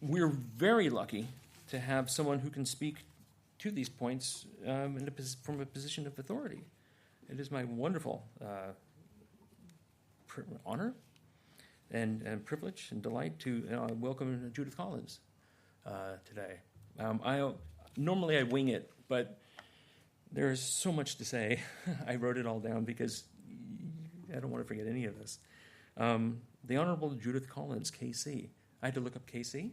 we're very lucky to have someone who can speak to these points from a position of authority. It is my wonderful honor and privilege and delight to welcome Judith Collins today. Normally I wing it, but there's so much to say. I wrote it all down because I don't want to forget any of this. The Honorable Judith Collins, KC. I had to look up KC.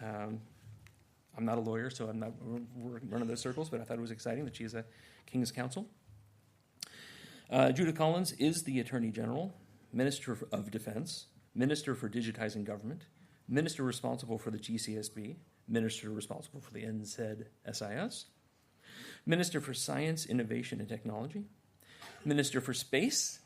I'm not a lawyer, so I'm not running those circles, but I thought it was exciting that she is a King's Counsel. Judith Collins is the Attorney General, Minister of Defense, Minister for Digitising Government, Minister responsible for the GCSB, Minister responsible for the NZSIS, Minister for Science, Innovation and Technology, Minister for Space,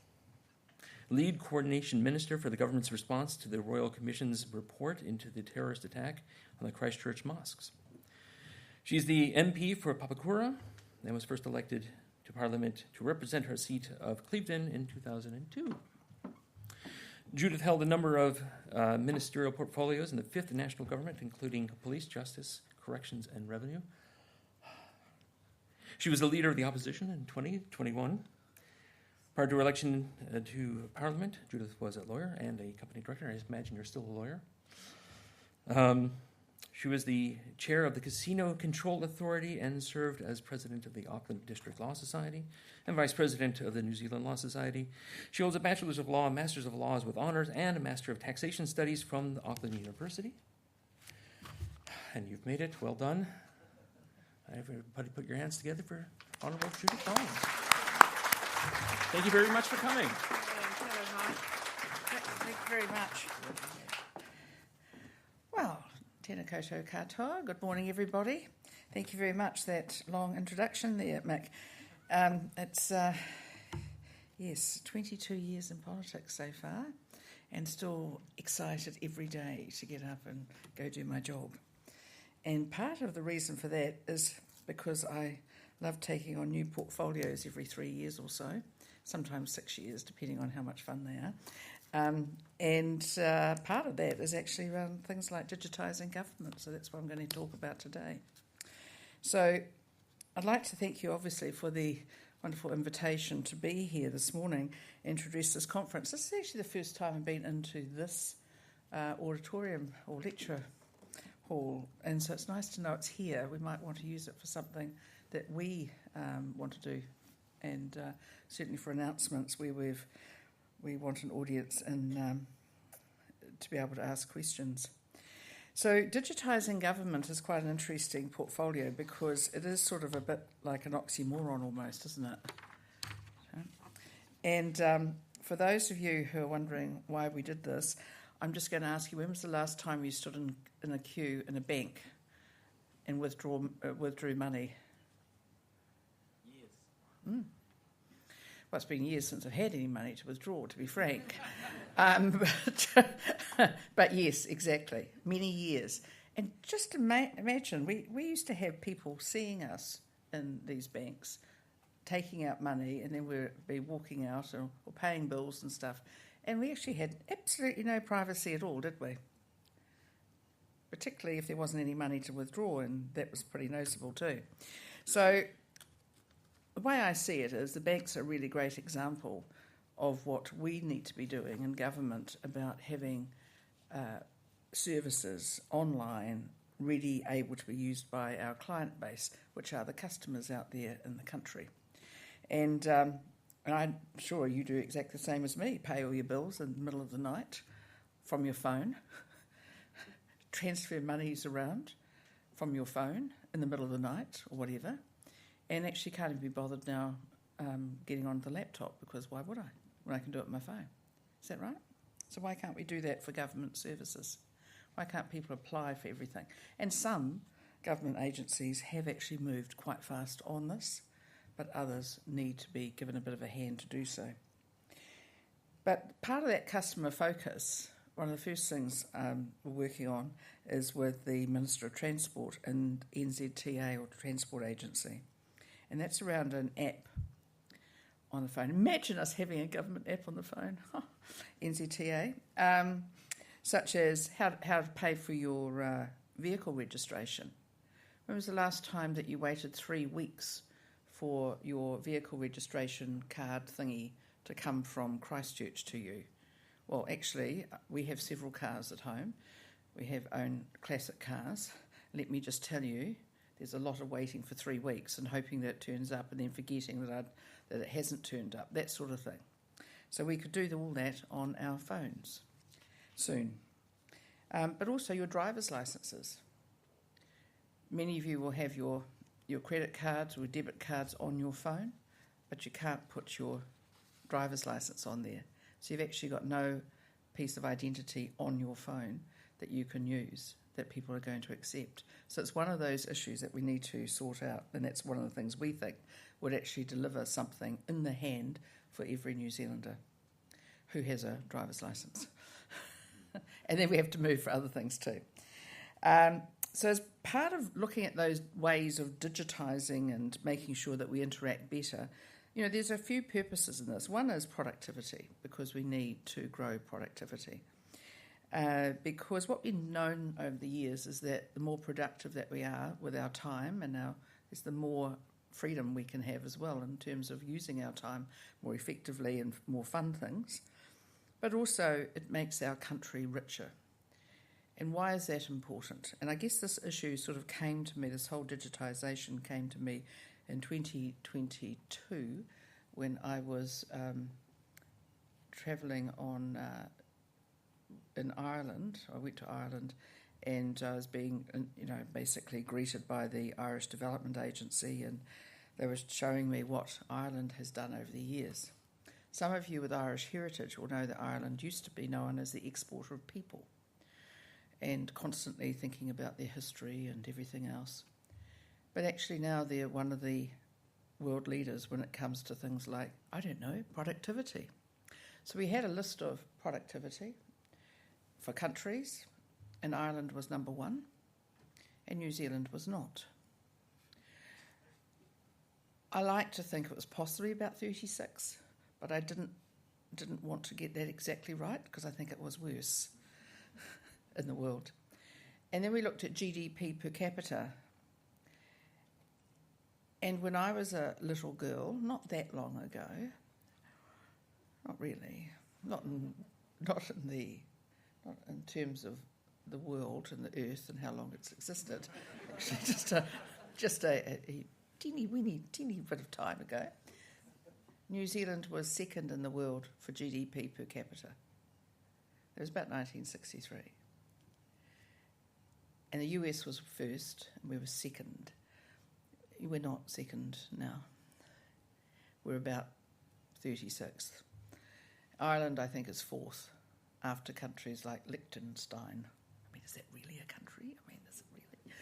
Lead Coordination Minister for the government's response to the Royal Commission's report into the terrorist attack on the Christchurch mosques. She's the MP for Papakura and was first elected to Parliament to represent her seat of Clevedon in 2002. Judith held a number of ministerial portfolios in the 5th national government, including police, justice, corrections, and revenue. She was the leader of the opposition in 2021. Prior to her election to Parliament, Judith was a lawyer and a company director. I imagine you're still a lawyer. She was the chair of the Casino Control Authority and served as president of the Auckland District Law Society and vice president of the New Zealand Law Society. She holds a Bachelor's of Law, a Master's of Laws with honors, and a Master of Taxation Studies from the Auckland University. And you've made it. Well done. Everybody put your hands together for Honorable Judith Collins. Thank you very much for coming. Thank you very much. Well, tēnā koutou katoa. Good morning, everybody. Thank you very much. That long introduction there, Mick. It's 22 years in politics so far, and still excited every day to get up and go do my job. And part of the reason for that is because I love taking on new portfolios every 3 years or so, sometimes 6 years, depending on how much fun they are. Part of that is actually around things like digitising government, so that's what I'm going to talk about today. So I'd like to thank you, obviously, for the wonderful invitation to be here this morning and introduce this conference. This is actually the first time I've been into this auditorium or lecture hall, and so it's nice to know it's here. We might want to use it for something that we want to do, and certainly for announcements where we want an audience and to be able to ask questions. So digitising government is quite an interesting portfolio because it is sort of a bit like an oxymoron almost, isn't it? And for those of you who are wondering why we did this, I'm just going to ask you, when was the last time you stood in a queue in a bank and withdrew money? Years. Well, it's been years since I've had any money to withdraw, to be frank. But yes, exactly, many years. And just imagine, we used to have people seeing us in these banks, taking out money, and then we'd be walking out or paying bills and stuff. And we actually had absolutely no privacy at all, did we? Particularly if there wasn't any money to withdraw, and that was pretty noticeable too. So the way I see it is the banks are a really great example of what we need to be doing in government about having services online really able to be used by our client base, which are the customers out there in the country. And I'm sure you do exactly the same as me, pay all your bills in the middle of the night from your phone, transfer monies around from your phone in the middle of the night or whatever, and actually can't even be bothered now getting onto the laptop, because why would I, when I can do it on my phone? Is that right? So why can't we do that for government services? Why can't people apply for everything? And some government agencies have actually moved quite fast on this, but others need to be given a bit of a hand to do so. But part of that customer focus, one of the first things we're working on is with the Minister of Transport and NZTA, or Transport Agency. And that's around an app on the phone. Imagine us having a government app on the phone, NZTA. such as how to pay for your vehicle registration. When was the last time that you waited 3 weeks for your vehicle registration card thingy to come from Christchurch to you? Well, actually, we have several cars at home. We have own classic cars. Let me just tell you, there's a lot of waiting for 3 weeks and hoping that it turns up and then forgetting that it hasn't turned up, that sort of thing. So we could do all that on our phones soon. But also your driver's licences. Many of you will have your credit cards or debit cards on your phone, but you can't put your driver's licence on there. So you've actually got no piece of identity on your phone that you can use, that people are going to accept. So it's one of those issues that we need to sort out, and that's one of the things we think would actually deliver something in the hand for every New Zealander who has a driver's licence. And then we have to move for other things too. So as part of looking at those ways of digitising and making sure that we interact better, there's a few purposes in this. One is productivity, because we need to grow productivity. Because what we've known over the years is that the more productive that we are with our time is the more freedom we can have as well in terms of using our time more effectively and more fun things. But also it makes our country richer. And why is that important? And I guess this issue sort of came to me, this whole digitisation came to me in 2022 when I was travelling in Ireland. I went to Ireland and I was being, basically greeted by the Irish Development Agency, and they were showing me what Ireland has done over the years. Some of you with Irish heritage will know that Ireland used to be known as the exporter of people, and constantly thinking about their history and everything else. But actually now they're one of the world leaders when it comes to things like, productivity. So we had a list of productivity for countries, and Ireland was number 1, and New Zealand was not. I like to think it was possibly about 36, but I didn't want to get that exactly right, because I think it was worse in the world. And then we looked at GDP per capita. And when I was a little girl, not that long ago, not really, not in terms of the world and the earth and how long it's existed, actually just a teeny bit of time ago, New Zealand was second in the world for GDP per capita. It was about 1963. And the US was first, and we were second. We're not second now. We're about 36th. Ireland, I think, is 4th, after countries like Liechtenstein. Is that really a country? Is it really?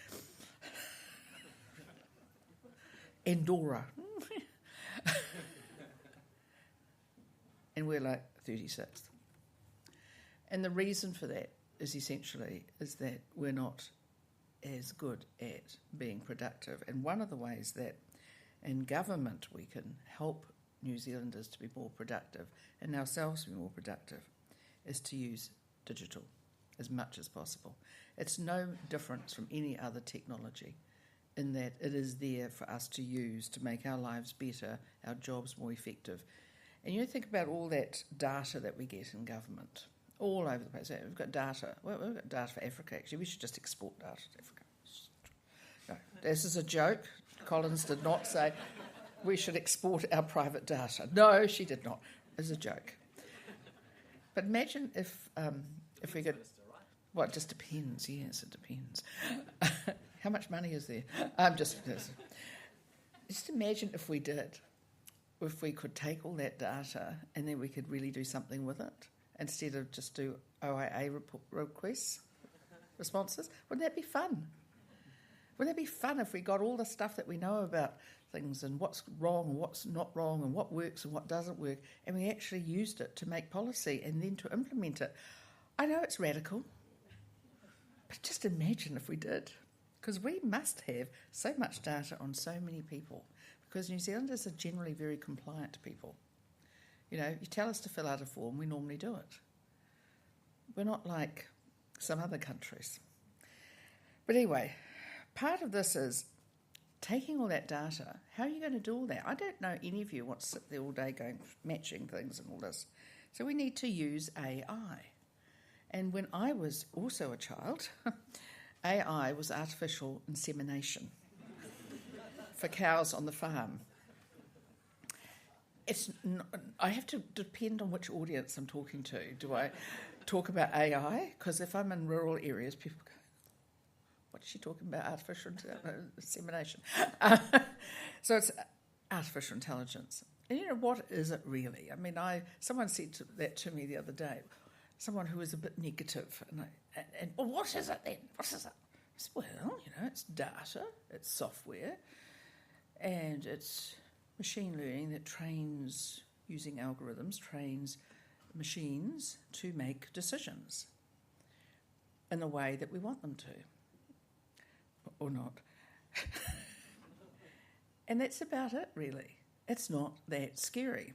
Andorra. And we're like 36th. And the reason for that is essentially that we're not as good at being productive. And one of the ways that in government we can help New Zealanders to be more productive and ourselves to be more productive is to use digital as much as possible. It's no different from any other technology in that it is there for us to use to make our lives better, our jobs more effective. And think about all that data that we get in government, all over the place. We've got data. Well, we've got data for Africa, actually. We should just export data to Africa. No, this is a joke. Collins did not say we should export our private data. No, she did not. It's a joke. But imagine if we could... Well, it just depends. Yes, it depends. How much money is there? Just imagine if we did. If we could take all that data and then we could really do something with it instead of just do OIA responses. Wouldn't that be fun? Wouldn't that be fun if we got all the stuff that we know about things and what's wrong and what's not wrong and what works and what doesn't work, and we actually used it to make policy and then to implement it? I know it's radical, but just imagine if we did. Because we must have so much data on so many people. Because New Zealanders are generally very compliant people. You tell us to fill out a form, we normally do it. We're not like some other countries. But anyway, part of this is taking all that data. How are you going to do all that? I don't know any of you want to sit there all day going matching things and all this. So we need to use AI. And when I was also a child, AI was artificial insemination for cows on the farm. I have to depend on which audience I'm talking to. Do I talk about AI? Because if I'm in rural areas, people go, what's she talking about? Artificial insemination. So it's artificial intelligence. And you know, what is it really? I mean, someone said that to me the other day, someone who was a bit negative. And well, what is it then? What is it? I said, well, you know, it's data, it's software, and it's machine learning that trains, using algorithms, trains machines to make decisions in the way that we want them to. Or not. And that's about it, really. It's not that scary.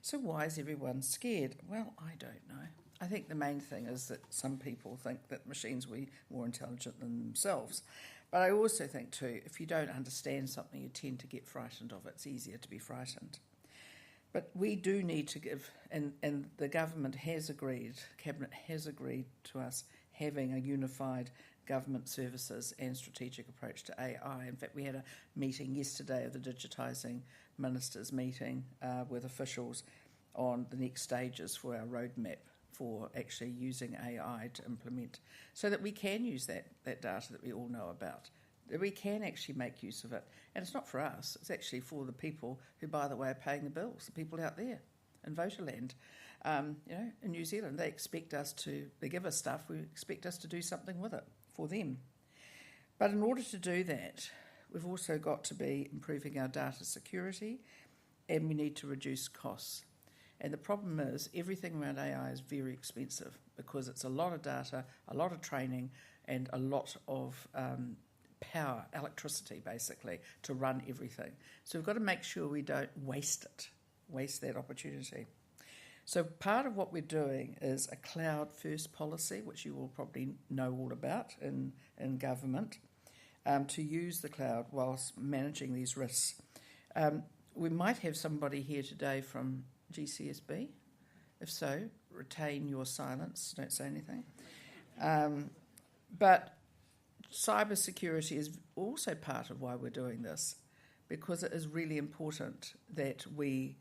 So why is everyone scared? Well, I don't know. I think the main thing is that some people think that machines will be more intelligent than themselves. But I also think, too, if you don't understand something, you tend to get frightened of it. It's easier to be frightened. But we do need to give, and the government has agreed, Cabinet has agreed to us having a unified government services and strategic approach to AI. In fact, we had a meeting yesterday of the Digitising Ministers meeting with officials on the next stages for our roadmap for actually using AI to implement, so that we can use that data that we all know about, that we can actually make use of it. And it's not for us, it's actually for the people who, by the way, are paying the bills, the people out there in Voterland. You know, in New Zealand, they give us stuff, we expect us to do something with it for them. But in order to do that, we've also got to be improving our data security, and we need to reduce costs. And the problem is everything around AI is very expensive because it's a lot of data, a lot of training, and a lot of power, electricity basically, to run everything. So we've got to make sure we don't waste that opportunity. So part of what we're doing is a cloud-first policy, which you will probably know all about in government, to use the cloud whilst managing these risks. We might have somebody here today from GCSB. If so, retain your silence, don't say anything. But cybersecurity is also part of why we're doing this, because it is really important that we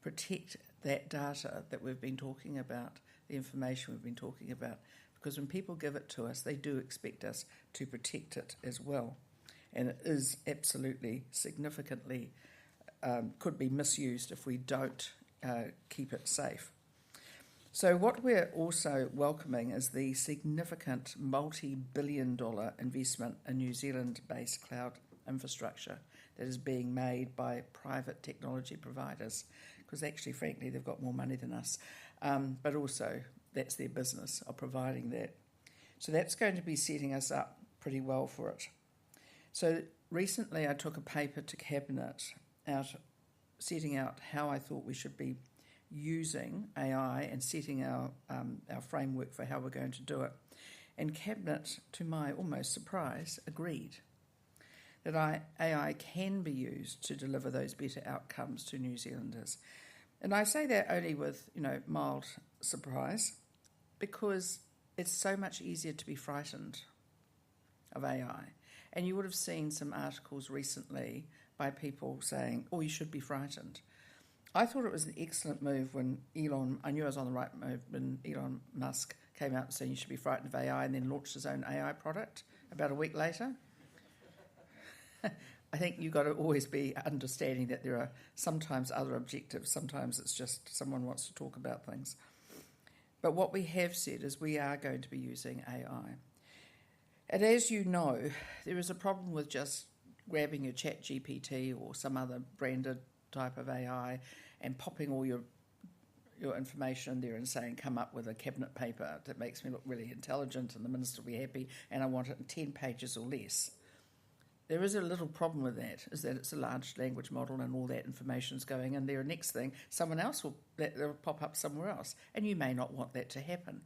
protect that data that we've been talking about, the information we've been talking about, because when people give it to us, they do expect us to protect it as well. And it is absolutely significantly, could be misused if we don't keep it safe. So what we're also welcoming is the significant multi-billion-dollar investment in New Zealand-based cloud infrastructure that is being made by private technology providers, because actually, frankly, they've got more money than us. But also, that's their business of providing that. So that's going to be setting us up pretty well for it. So recently I took a paper to Cabinet setting out how I thought we should be using AI and setting our framework for how we're going to do it. And Cabinet, to my almost surprise, agreed that AI can be used to deliver those better outcomes to New Zealanders. And I say that only with, mild surprise, because it's so much easier to be frightened of AI. And you would have seen some articles recently by people saying, oh, you should be frightened. I thought it was an excellent move when I knew I was on the right move when Elon Musk came out saying you should be frightened of AI and then launched his own AI product about a week later. I think you've got to always be understanding that there are sometimes other objectives. Sometimes it's just someone wants to talk about things. But what we have said is we are going to be using AI. And as you know, there is a problem with just grabbing your ChatGPT or some other branded type of AI and popping all your information in there and saying, come up with a cabinet paper that makes me look really intelligent and the minister will be happy and I want it in 10 pages or less. There is a little problem with that, is that it's a large language model and all that information is going in there. Next thing, someone else will pop up somewhere else, and you may not want that to happen.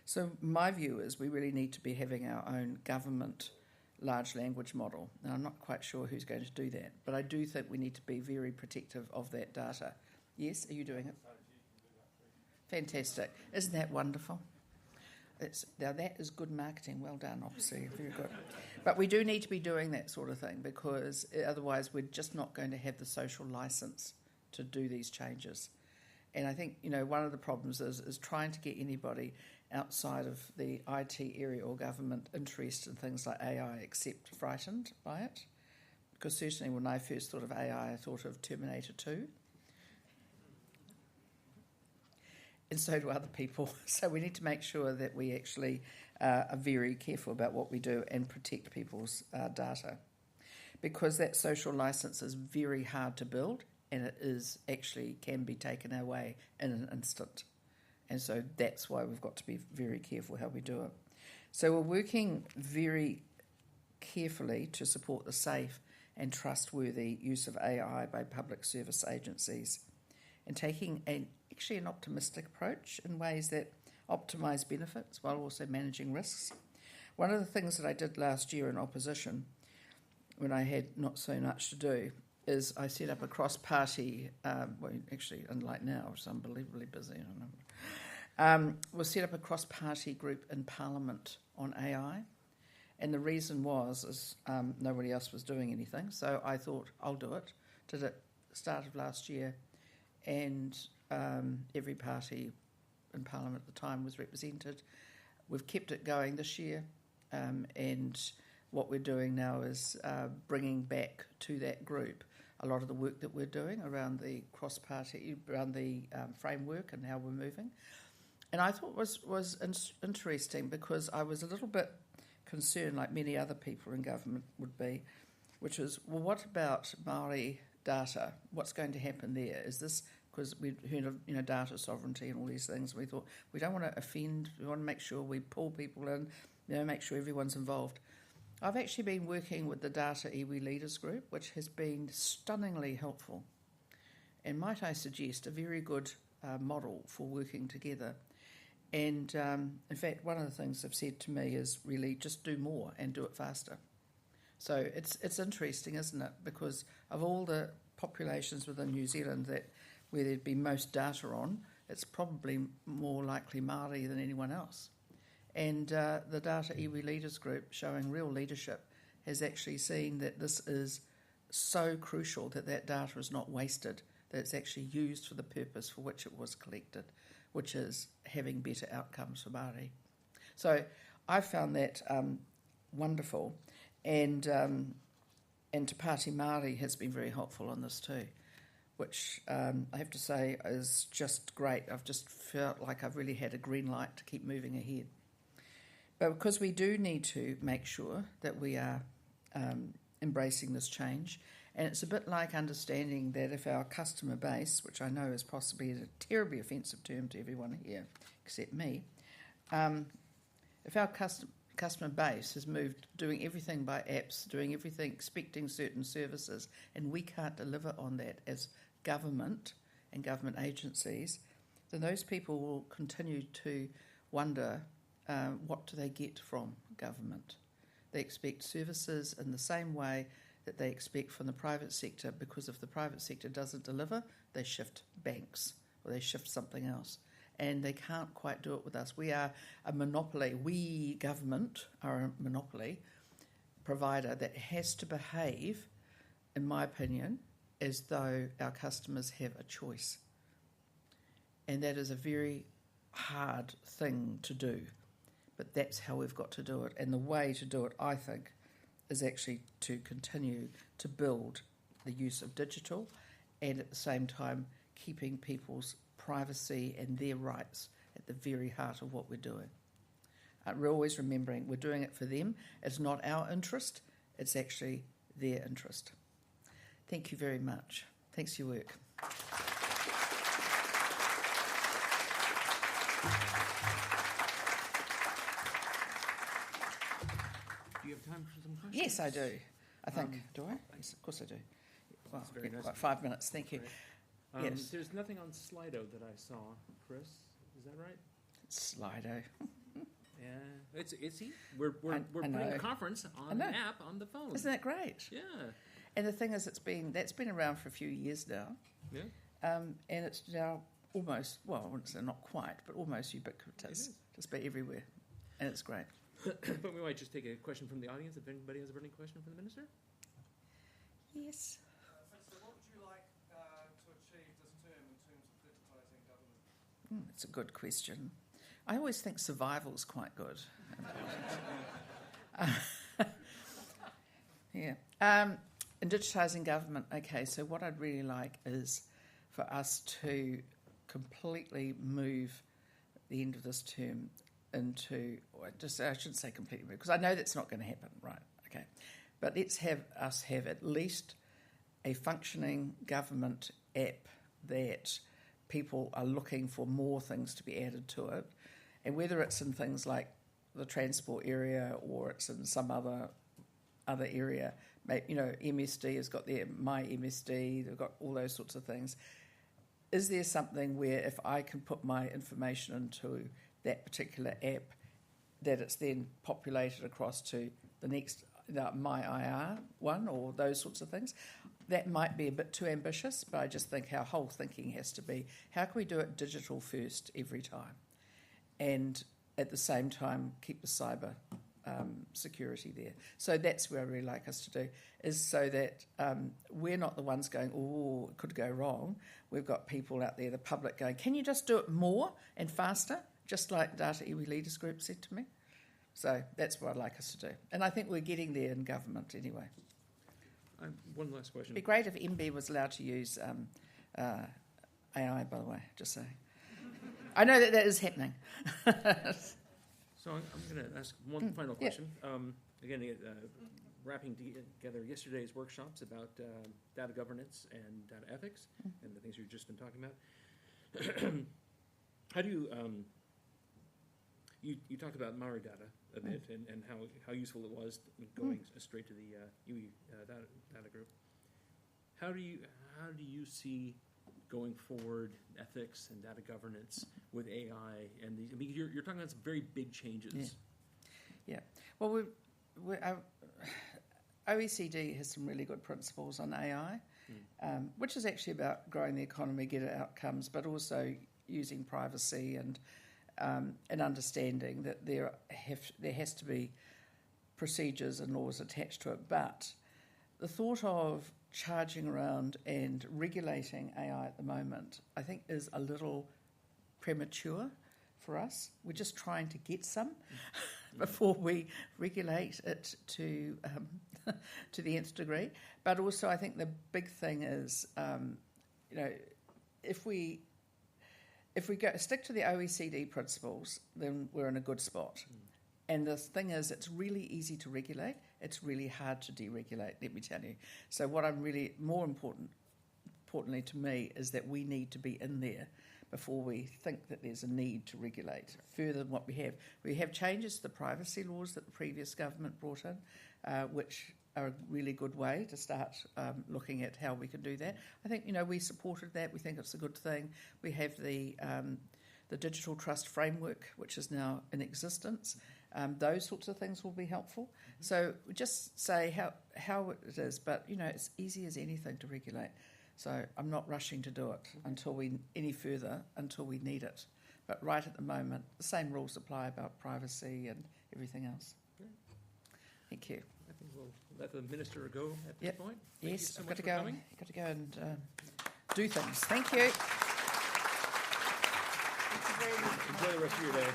So my view is we really need to be having our own government large language model. And I'm not quite sure who's going to do that, but I do think we need to be very protective of that data. Yes, are you doing it? Fantastic. Isn't that wonderful? Now that is good marketing. Well done, obviously. Very good. But we do need to be doing that sort of thing, because otherwise we're just not going to have the social license to do these changes. And I think, one of the problems is trying to get anybody outside of the IT area or government interested in things like AI except frightened by it. Because certainly when I first thought of AI, I thought of Terminator 2. And so do other people. So we need to make sure that we actually are very careful about what we do and protect people's data. Because that social license is very hard to build, and it is actually can be taken away in an instant. And so that's why we've got to be very careful how we do it. So we're working very carefully to support the safe and trustworthy use of AI by public service agencies, and taking an optimistic approach in ways that optimise benefits while also managing risks. One of the things that I did last year in opposition, when I had not so much to do, is I set up a cross-party, unlike now, it's unbelievably busy, we'll set up a cross-party group in Parliament on AI. And the reason was nobody else was doing anything, so I thought I'll do it. Did it start of last year, and every party in Parliament at the time was represented. We've kept it going this year, and what we're doing now is bringing back to that group a lot of the work that we're doing around the cross-party, around the framework and how we're moving. And I thought was interesting, because I was a little bit concerned, like many other people in government would be, which is, well, what about Māori data? What's going to happen there? Is this, because we heard of data sovereignty and all these things, we thought we don't want to offend, we want to make sure we pull people in, make sure everyone's involved. I've actually been working with the Data Iwi Leaders Group, which has been stunningly helpful, and might I suggest a very good model for working together. And in fact, one of the things they've said to me is really just do more and do it faster. So it's interesting, isn't it? Because of all the populations within New Zealand where there'd be most data on, it's probably more likely Māori than anyone else. And the Data Iwi Leaders Group, showing real leadership, has actually seen that this is so crucial that data is not wasted, that it's actually used for the purpose for which it was collected, which is having better outcomes for Māori. So I found that wonderful, and Te Pāti Māori has been very helpful on this too, which I have to say is just great. I've just felt like I've really had a green light to keep moving ahead. But because we do need to make sure that we are embracing this change, and it's a bit like understanding that if our customer base, which I know is possibly a terribly offensive term to everyone here except me, if our customer base has moved doing everything by apps, doing everything, expecting certain services, and we can't deliver on that as government and government agencies, then those people will continue to wonder, what do they get from government? They expect services in the same way that they expect from the private sector, because if the private sector doesn't deliver, they shift banks or they shift something else. And they can't quite do it with us. We are a monopoly. We, government, are a monopoly provider that has to behave, in my opinion, as though our customers have a choice. And that is a very hard thing to do. But that's how we've got to do it. And the way to do it, I think, is actually to continue to build the use of digital, and at the same time keeping people's privacy and their rights at the very heart of what we're doing. We're always remembering we're doing it for them. It's not our interest, it's actually their interest. Thank you very much. Thanks for your work. Do you have time for some questions? Yes, I do. I think. Do I? Yes, of course I do. Well, That's very nice. like 5 minutes. Thank you. Yes. There's nothing on Slido that I saw, Chris. Is that right? Slido. Yeah, it's we're I putting know. a conference on know. an app on the phone. Isn't that great? Yeah, And the thing is, that's been around for a few years now, yeah. and it's now almost, well, I wouldn't say not quite, but almost ubiquitous. It is. Just about everywhere, and it's great. But we might just take a question from the audience if anybody has a burning question for the minister. Yes. So what would you like to achieve this term in terms of digitising government? It's a good question. I always think survival's quite good. Yeah. In digitising government, okay, so what I'd really like is for us to completely move the end of this term into, or just I shouldn't say completely move, because I know that's not going to happen, right? Okay. But let's have at least a functioning government app that people are looking for more things to be added to it. And whether it's in things like the transport area or it's in some other area, you know, MSD has got their My MSD, they've got all those sorts of things. Is there something where if I can put my information into that particular app, that it's then populated across to the next My IR one or those sorts of things? That might be a bit too ambitious, but I just think our whole thinking has to be, how can we do it digital first every time? And at the same time, keep the cyber security there. So that's where I really like us to do, is so that we're not the ones going, oh, it could go wrong. We've got people out there, the public, going, can you just do it more and faster? Just like Data Iwi Leaders Group said to me. So that's what I'd like us to do. And I think we're getting there in government anyway. One last question. It'd be great if MB was allowed to use AI, by the way, just saying. I know that is happening. So I'm going to ask one final question. Again, wrapping together yesterday's workshops about data governance and data ethics and the things you've just been talking about. How do you, you talked about Maori data a bit and how useful it was going straight to the iwi data group. How do you see going forward ethics and data governance with AI and these? I mean, you're talking about some very big changes. Yeah. Well, our OECD has some really good principles on AI, which is actually about growing the economy, get outcomes, but also using privacy and understanding that there has to be procedures and laws attached to it. But the thought of charging around and regulating AI at the moment, I think, is a little premature for us. We're just trying to get some before we regulate it to the nth degree. But also, I think the big thing is, if we stick to the OECD principles, then we're in a good spot. And the thing is, it's really easy to regulate. It's really hard to deregulate, let me tell you. So what I'm really more importantly to me is that we need to be in there before we think that there's a need to regulate further than what we have. We have changes to the privacy laws that the previous government brought in, which are a really good way to start looking at how we can do that. I think, we supported that. We think it's a good thing. We have the Digital Trust Framework, which is now in existence. Those sorts of things will be helpful. So just say how it is, but, it's easy as anything to regulate. So I'm not rushing to do it until we need it. But right at the moment, the same rules apply about privacy and everything else. Great. Thank you. I think we'll let the minister go at this point. Thank you so I've much got to for go. coming. Got to go and do things. Thank you. Enjoy the rest of your day.